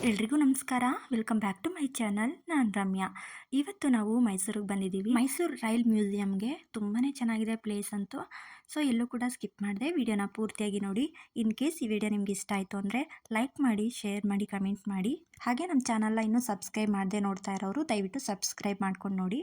ಎಲ್ರಿಗೂ ನಮಸ್ಕಾರ. Welcome back to my channel. ನಾನು ರಮ್ಯಾ. ಇವತ್ತು ನಾವು ಮೈಸೂರಿಗೆ ಬಂದಿದ್ದೀವಿ. ಮೈಸೂರು ರೈಲ್ ಮ್ಯೂಸಿಯಂಗೆ ತುಂಬಾ ಚೆನ್ನಾಗಿದೆ ಪ್ಲೇಸ್ ಅಂತೂ. ಸೊ ಎಲ್ಲೂ ಕೂಡ ಸ್ಕಿಪ್ ಮಾಡಿದೆ, ವಿಡಿಯೋನ ಪೂರ್ತಿಯಾಗಿ ನೋಡಿ. ಇನ್ ಕೇಸ್ ಈ ವಿಡಿಯೋ ನಿಮ್ಗೆ ಇಷ್ಟ ಆಯಿತು ಅಂದರೆ ಲೈಕ್ ಮಾಡಿ, ಶೇರ್ ಮಾಡಿ, ಕಮೆಂಟ್ ಮಾಡಿ. ಹಾಗೆ ನಮ್ಮ ಚಾನಲ್ನ ಇನ್ನೂ ಸಬ್ಸ್ಕ್ರೈಬ್ ಮಾಡದೆ ನೋಡ್ತಾ ಇರೋರು ದಯವಿಟ್ಟು ಸಬ್ಸ್ಕ್ರೈಬ್ ಮಾಡ್ಕೊಂಡು ನೋಡಿ.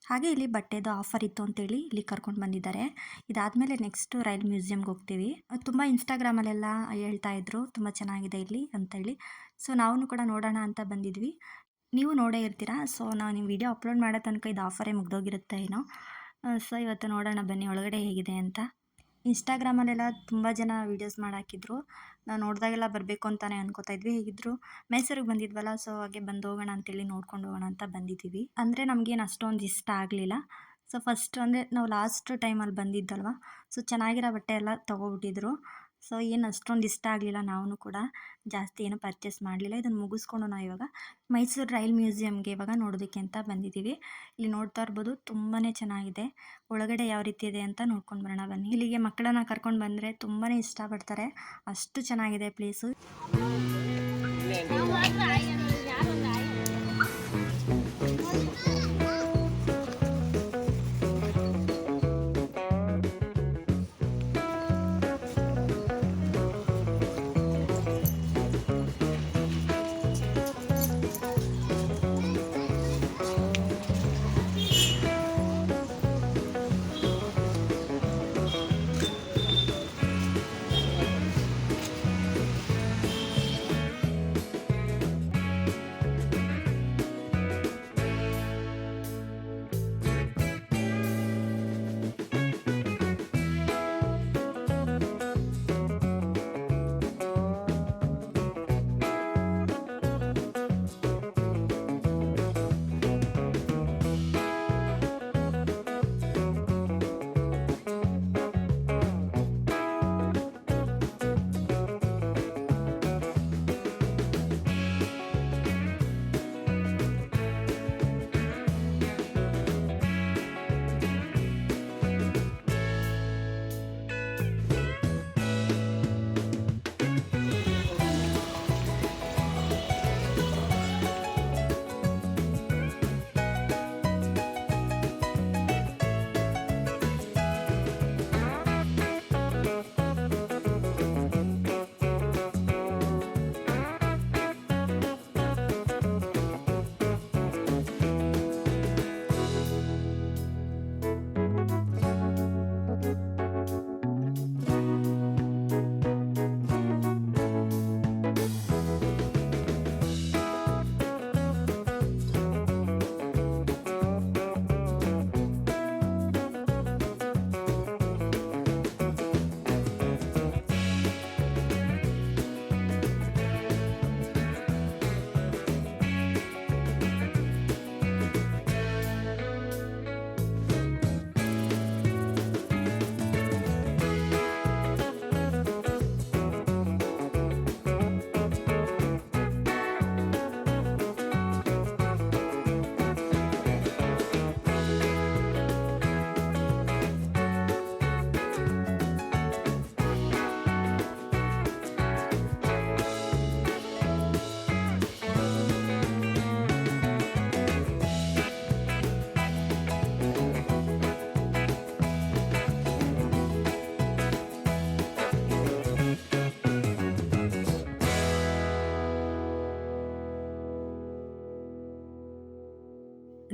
ಹಾಗೆ ಇಲ್ಲಿ ಬಟ್ಟೆದು ಆಫರ್ ಇತ್ತು ಅಂತೇಳಿ ಇಲ್ಲಿ ಕರ್ಕೊಂಡು ಬಂದಿದ್ದಾರೆ. ಇದಾದಮೇಲೆ ನೆಕ್ಸ್ಟು ರೈಲ್ ಮ್ಯೂಸಿಯಮ್ಗೆ ಹೋಗ್ತೀವಿ. ತುಂಬ ಇನ್ಸ್ಟಾಗ್ರಾಮಲ್ಲೆಲ್ಲ ಹೇಳ್ತಾ ಇದ್ರು ತುಂಬ ಚೆನ್ನಾಗಿದೆ ಇಲ್ಲಿ ಅಂತೇಳಿ. ಸೊ ನಾವು ಕೂಡ ನೋಡೋಣ ಅಂತ ಬಂದಿದ್ವಿ. ನೀವು ನೋಡೇ ಇರ್ತೀರಾ. ಸೊ ನಾವು ನೀವು ವಿಡಿಯೋ ಅಪ್ಲೋಡ್ ಮಾಡೋ ತನಕ ಇದು ಆಫರೇ ಮುಗ್ದೋಗಿರುತ್ತೆ ಏನೋ. ಸೊ ಇವತ್ತು ನೋಡೋಣ ಬನ್ನಿ ಒಳಗಡೆ ಹೇಗಿದೆ ಅಂತ. ಇನ್ಸ್ಟಾಗ್ರಾಮಲ್ಲೆಲ್ಲ ತುಂಬ ಜನ ವೀಡಿಯೋಸ್ ಮಾಡಾಕಿದ್ರು. ನಾವು ನೋಡಿದಾಗೆಲ್ಲ ಬರಬೇಕು ಅಂತಲೇ ಅನ್ಕೋತಾ ಇದ್ವಿ. ಹೇಗಿದ್ರು ಮೈಸೂರಿಗೆ ಬಂದಿದ್ವಲ್ಲ, ಸೊ ಹಾಗೆ ಬಂದು ಹೋಗೋಣ ಅಂತೇಳಿ ನೋಡ್ಕೊಂಡು ಹೋಗೋಣ ಅಂತ ಬಂದಿದ್ದೀವಿ. ಅಂದರೆ ನಮಗೇನು ಅಷ್ಟೊಂದು ಇಷ್ಟ ಆಗಲಿಲ್ಲ. ಸೊ ಫಸ್ಟ್ ಅಂದರೆ ನಾವು ಲಾಸ್ಟ್ ಟೈಮಲ್ಲಿ ಬಂದಿದ್ದಲ್ವ, ಸೊ ಚೆನ್ನಾಗಿರೋ ಬಟ್ಟೆ ಎಲ್ಲ ತೊಗೊಬಿಟ್ಟಿದ್ರು. ಸೊ ಏನು ಅಷ್ಟೊಂದು ಇಷ್ಟ ಆಗಲಿಲ್ಲ. ನಾವು ಕೂಡ ಜಾಸ್ತಿ ಏನು ಪರ್ಚೇಸ್ ಮಾಡಲಿಲ್ಲ. ಇದನ್ನು ಮುಗಿಸ್ಕೊಂಡು ನಾವು ಇವಾಗ ಮೈಸೂರು ರೈಲ್ ಮ್ಯೂಸಿಯಮ್ಗೆ ಇವಾಗ ನೋಡೋದಕ್ಕೆ ಅಂತ ಬಂದಿದ್ದೀವಿ. ಇಲ್ಲಿ ನೋಡ್ತಾ ಇರ್ಬೋದು ತುಂಬಾ ಚೆನ್ನಾಗಿದೆ. ಒಳಗಡೆ ಯಾವ ರೀತಿ ಇದೆ ಅಂತ ನೋಡ್ಕೊಂಡು ಬರೋಣ ಬನ್ನಿ. ಇಲ್ಲಿಗೆ ಮಕ್ಕಳನ್ನ ಕರ್ಕೊಂಡು ಬಂದರೆ ತುಂಬಾ ಇಷ್ಟಪಡ್ತಾರೆ, ಅಷ್ಟು ಚೆನ್ನಾಗಿದೆ ಪ್ಲೇಸು.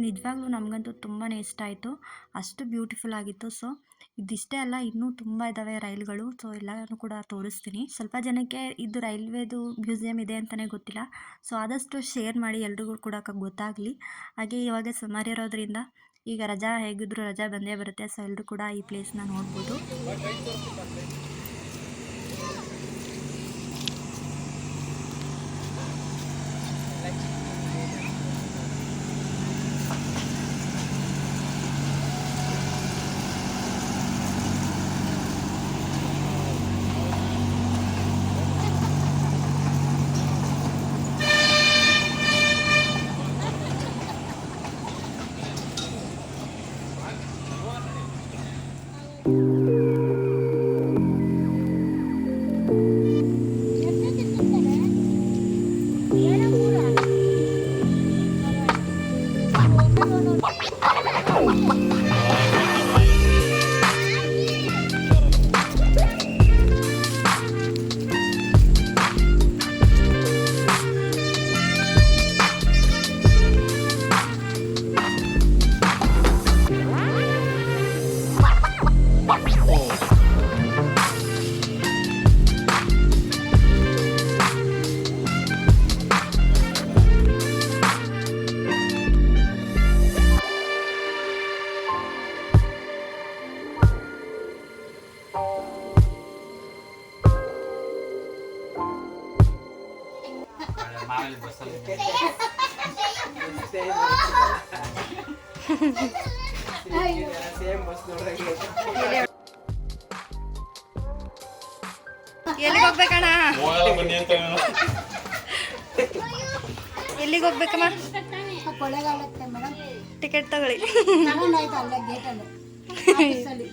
ನಿಜವಾಗ್ಲೂ ನಮಗಂತೂ ತುಂಬಾ ಇಷ್ಟ ಆಯಿತು, ಅಷ್ಟು ಬ್ಯೂಟಿಫುಲ್ ಆಗಿತ್ತು. ಸೊ ಇದಿಷ್ಟೇ ಅಲ್ಲ, ಇನ್ನೂ ತುಂಬ ಇದ್ದಾವೆ ರೈಲ್ಗಳು. ಸೊ ಎಲ್ಲನೂ ಕೂಡ ತೋರಿಸ್ತೀನಿ. ಸ್ವಲ್ಪ ಜನಕ್ಕೆ ಇದು ರೈಲ್ವೇದು ಮ್ಯೂಸಿಯಂ ಇದೆ ಅಂತಲೇ ಗೊತ್ತಿಲ್ಲ. ಸೊ ಆದಷ್ಟು ಶೇರ್ ಮಾಡಿ ಎಲ್ರಿಗೂ ಕೂಡ ಗೊತ್ತಾಗಲಿ. ಹಾಗೆ ಇವಾಗ ಸಮ್ಮರ್ ಇರೋದ್ರಿಂದ ಈಗ ರಜಾ ಹೇಗಿದ್ರು ರಜಾ ಬಂದೇ ಬರುತ್ತೆ, ಸೊ ಎಲ್ಲರೂ ಕೂಡ ಈ ಪ್ಲೇಸ್ನ ನೋಡ್ಬೋದು. ಎಲ್ಲಿಗೆ ಹೋಗ್ಬೇಕಣ್ಣ? ಎಲ್ಲಿಗೆ ಹೋಗ್ಬೇಕಮ್ಮ? ಕೊಳ್ಳೇಗಾಲಕ್ಕೆ ಮೇಡಮ್. ಟಿಕೆಟ್ ತಗೊಳ್ಳಿ. ತಗೊಂಡಾಯ್ತು ಅಲ್ಲೇ ಗೇಟಲ್ಲಿ.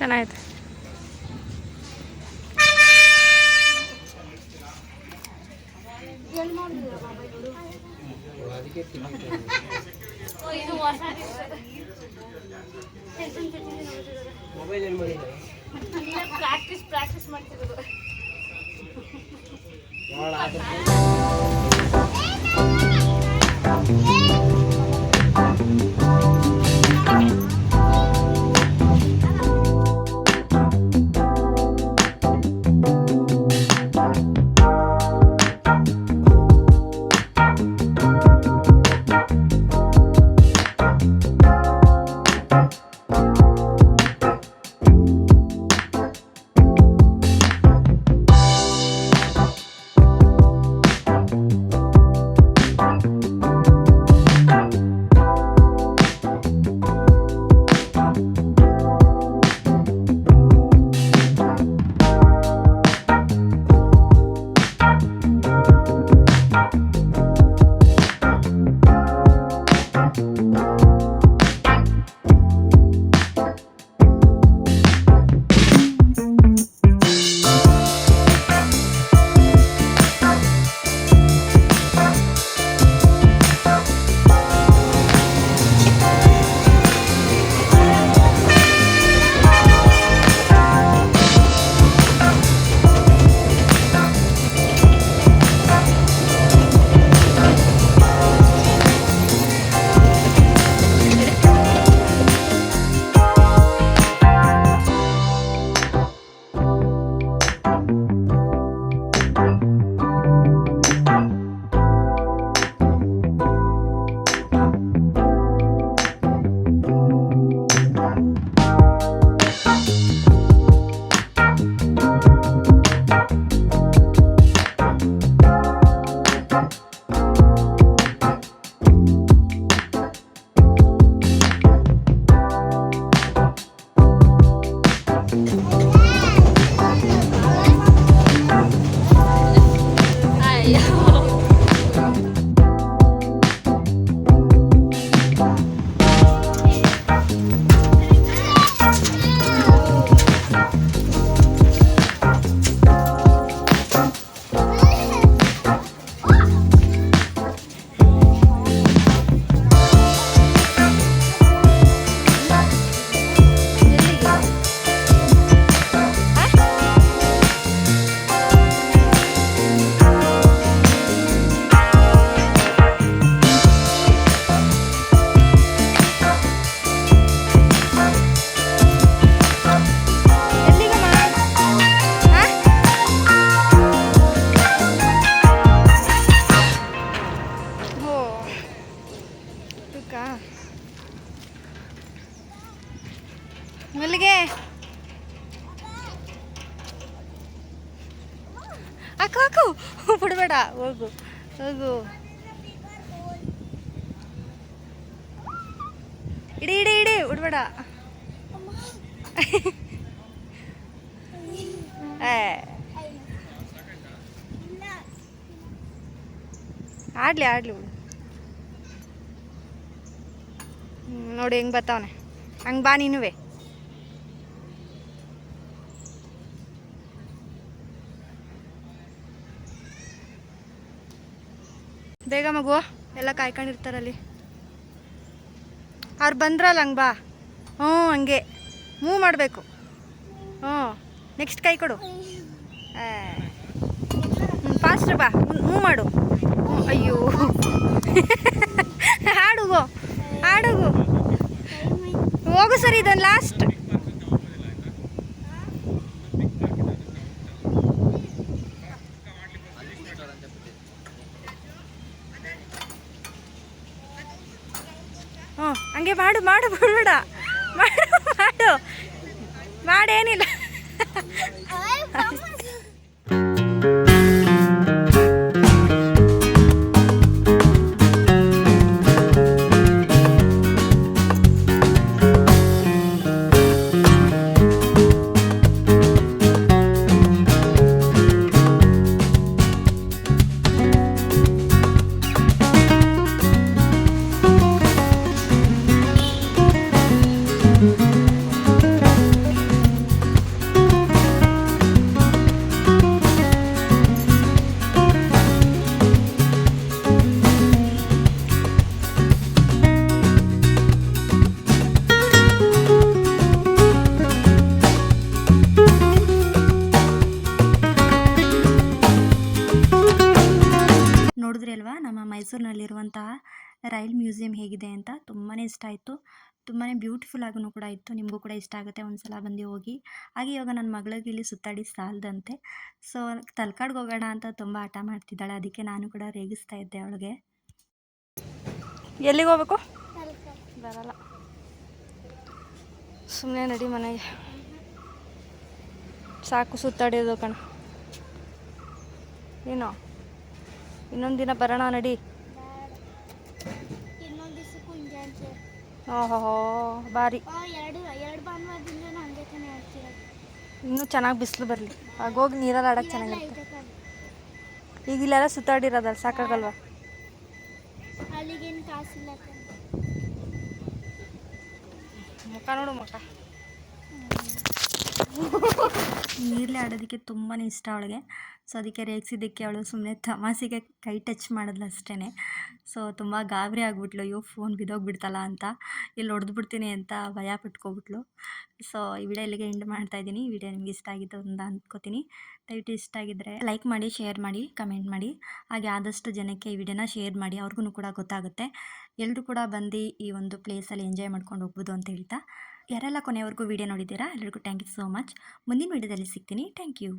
ಚೆನ್ನಾಗೈತೆ. ಪ್ರಾಕ್ಟೀಸ್ ಮಾಡ್ತಿರೋದು. ಮೆಲ್ಲಿಗೆ ಹಾಕು ಹಾಕು, ಬಿಡಬೇಡ, ಹೋಗು ಹೋಗು, ಇಡಿ ಇಡಿ ಇಡಿ, ಬಿಡ್ಬೇಡ. ಆಡ್ಲಿ ಆಡ್ಲಿ ಬಿಡು. ನೋಡಿ ಹೆಂಗೆ ಬರ್ತಾವನೆ, ಹಂಗೆ ಬಾ ನೀನುವೆ. ಬೇಗ ಮಗು, ಎಲ್ಲ ಕಾಯ್ಕೊಂಡಿರ್ತಾರಲ್ಲಿ. ಅವ್ರು ಬಂದ್ರಲ್ಲ, ಹಂಗೆ ಬಾ. ಹ್ಞೂ ಹಂಗೆ ಮೂವ್ ಮಾಡಬೇಕು. ಹ್ಞೂ ನೆಕ್ಸ್ಟ್ ಕೈ ಕೊಡು. ಫಾಸ್ಟ್ ಬಾ, ಮೂವ್ ಮಾಡು. ಅಯ್ಯೋ ಹಾಡುಗೋ ಹಾಡುಗು, ಹೋಗು ಸರಿ, ಇದನ್ನು ಲಾಸ್ಟ್. ಹ್ಞೂ ಹಂಗೆ ಮಾಡು ಮಾಡು, ಬಿಡ್ಬೇಡ, ಮಾಡು ಮಾಡು ಮಾಡೇನಿಲ್ಲ. ಮೈಸೂರಿನಲ್ಲಿರುವಂತಹ ರೈಲ್ ಮ್ಯೂಸಿಯಂ ಹೇಗಿದೆ ಅಂತ ತುಂಬಾ ಇಷ್ಟ ಆಯಿತು. ತುಂಬಾ ಬ್ಯೂಟಿಫುಲ್ ಆಗೂ ಕೂಡ ಇತ್ತು. ನಿಮಗೂ ಕೂಡ ಇಷ್ಟ ಆಗುತ್ತೆ, ಒಂದ್ಸಲ ಬಂದು ಹೋಗಿ. ಹಾಗೆ ಇವಾಗ ನನ್ನ ಮಗಳಿಗೆ ಇಲ್ಲಿ ಸುತ್ತಾಡಿ ಸಾಲದಂತೆ, ಸೊ ತಲಕಾಡ್ಗೆ ಹೋಗೋಣ ಅಂತ ತುಂಬ ಹಠ ಮಾಡ್ತಿದ್ದಾಳೆ. ಅದಕ್ಕೆ ನಾನು ಕೂಡ ರೇಗಿಸ್ತಾ ಇದ್ದೆ ಅವಳಿಗೆ. ಎಲ್ಲಿಗೆ ಹೋಗ್ಬೇಕು? ಬರಲ್ಲ, ಸುಮ್ಮನೆ ನಡಿ ಮನೆಗೆ, ಸಾಕು ಸುತ್ತಾಡಿಯೋದು ಕಣ. ಏನು ಇನ್ನೊಂದು ದಿನ ಬರೋಣ ನಡಿ. ಇನ್ನೊಂದು ದಿವಸಕ್ಕೂ ಹಿಂಗೆ ಅಂತೆ. ಓಹೋ ಬಾರಿ, ಎರಡು ಭಾನುವಾರದಿಂದ ಹಂಗೆ ತಾನೇ ಹೇಳ್ತಿರೋದು. ಇನ್ನೂ ಚೆನ್ನಾಗಿ ಬಿಸಿಲು ಬರಲಿ, ಆಗೋಗಿ ನೀರಲ್ಲಿ ಆಡೋಕ್ಕೆ ಚೆನ್ನಾಗಿರುತ್ತೆ. ಈಗ ಇಲ್ಲೆಲ್ಲ ಸುತ್ತಾಡಿರೋದಲ್ಲ, ಸಾಕಾಗಲ್ವಾ? ಅಲ್ಲಿಗೇನು ಕಾಸಿಲ್ಲ ಕಣೆ. ಮುಖ ನೋಡು ಮುಖ. ನೀರಲ್ಲಿ ಆಡೋದಕ್ಕೆ ತುಂಬಾ ಇಷ್ಟ ಅವಳಿಗೆ. ಸೊ ಅದಕ್ಕೆ ರೇಗಿಸಿದ್ದಕ್ಕೆ ಅವಳು ಸುಮ್ಮನೆ ತಮಾಷೆಗೆ ಕೈ ಟಚ್ ಮಾಡಿದ್ಲು ಅಷ್ಟೇ. ಸೊ ತುಂಬ ಗಾಬರಿ ಆಗಿಬಿಟ್ಲು, ಅಯ್ಯೋ ಫೋನ್ ಬಿದ್ದೋಗ್ಬಿಡ್ತಲ್ಲ ಅಂತ, ಇಲ್ಲಿ ಹೊಡೆದ್ಬಿಡ್ತೀನಿ ಅಂತ ಭಯ ಪಟ್ಕೊಬಿಟ್ಲು. ಸೊ ಈ ವಿಡಿಯೋ ಇಲ್ಲಿಗೆ ಎಂಡ್ ಮಾಡ್ತಾಯಿದ್ದೀನಿ. ಈ ವಿಡಿಯೋ ನಿಮ್ಗೆ ಇಷ್ಟ ಆಗಿತ್ತು ಅಂತ ಅಂದ್ಕೋತೀನಿ. ದಯವಿಟ್ಟು ಇಷ್ಟ ಆಗಿದ್ದರೆ ಲೈಕ್ ಮಾಡಿ, ಶೇರ್ ಮಾಡಿ, ಕಮೆಂಟ್ ಮಾಡಿ. ಹಾಗೆ ಆದಷ್ಟು ಜನಕ್ಕೆ ಈ ವಿಡಿಯೋನ ಶೇರ್ ಮಾಡಿ, ಅವ್ರಿಗೂ ಕೂಡ ಗೊತ್ತಾಗುತ್ತೆ. ಎಲ್ಲರೂ ಕೂಡ ಬಂದು ಈ ಒಂದು ಪ್ಲೇಸಲ್ಲಿ ಎಂಜಾಯ್ ಮಾಡ್ಕೊಂಡು ಹೋಗ್ಬೋದು ಅಂತ ಹೇಳ್ತಾ, ಯಾರೆಲ್ಲ ಕೊನೆಯವರೆಗೂ ವಿಡಿಯೋ ನೋಡಿದ್ದೀರಾ ಎಲ್ಲರಿಗೂ ಥ್ಯಾಂಕ್ ಯು ಸೋ ಮಚ್. ಮುಂದಿನ ವಿಡಿಯೋದಲ್ಲಿ ಸಿಗ್ತೀನಿ. Thank you.